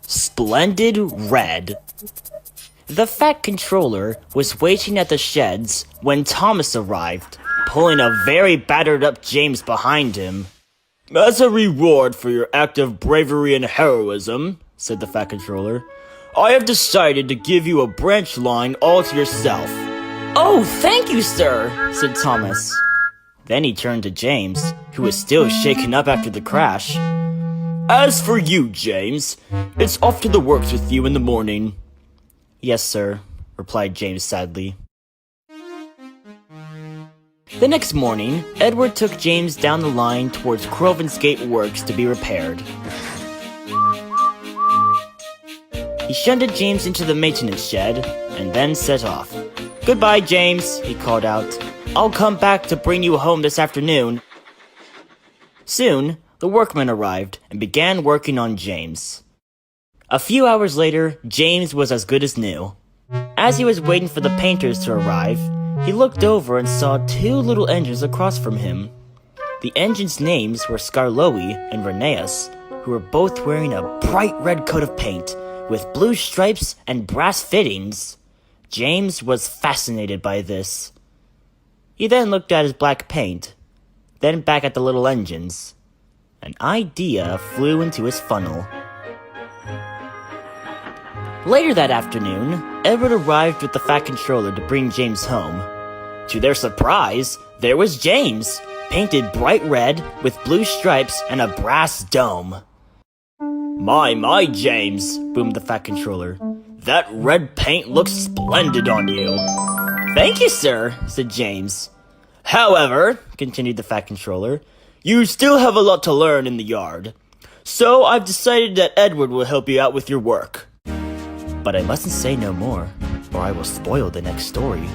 Splendid Red. The Fat Controller was waiting at the sheds when Thomas arrived, pulling a very battered-up James behind him. "As a reward for your act of bravery and heroism," said the Fat Controller, "I have decided to give you a branch line all to yourself." "Oh, thank you, sir," said Thomas. Then he turned to James, who was still shaken up after the crash. "As for you, James, it's off to the works with you in the morning." "Yes, sir," replied James sadly. The next morning, Edward took James down the line towards Croven's Gate Works to be repaired. He shunted James into the maintenance shed, and then set off. "Goodbye, James," he called out. "I'll come back to bring you home this afternoon." Soon, the workmen arrived and began working on James. A few hours later, James was as good as new. As he was waiting for the painters to arrive, he looked over and saw two little engines across from him. The engines' names were Skarloey and Rheneas, who were both wearing a bright red coat of paint, with blue stripes and brass fittings. James was fascinated by this. He then looked at his black paint, then back at the little engines. An idea flew into his funnel. Later that afternoon, Edward arrived with the Fat Controller to bring James home. To their surprise, there was James, painted bright red with blue stripes and a brass dome. My, James," boomed the Fat Controller. "That red paint looks splendid on you." "Thank you, sir," said James. "However," continued the Fat Controller, "you still have a lot to learn in the yard. So I've decided that Edward will help you out with your work." But I mustn't say no more, or I will spoil the next story.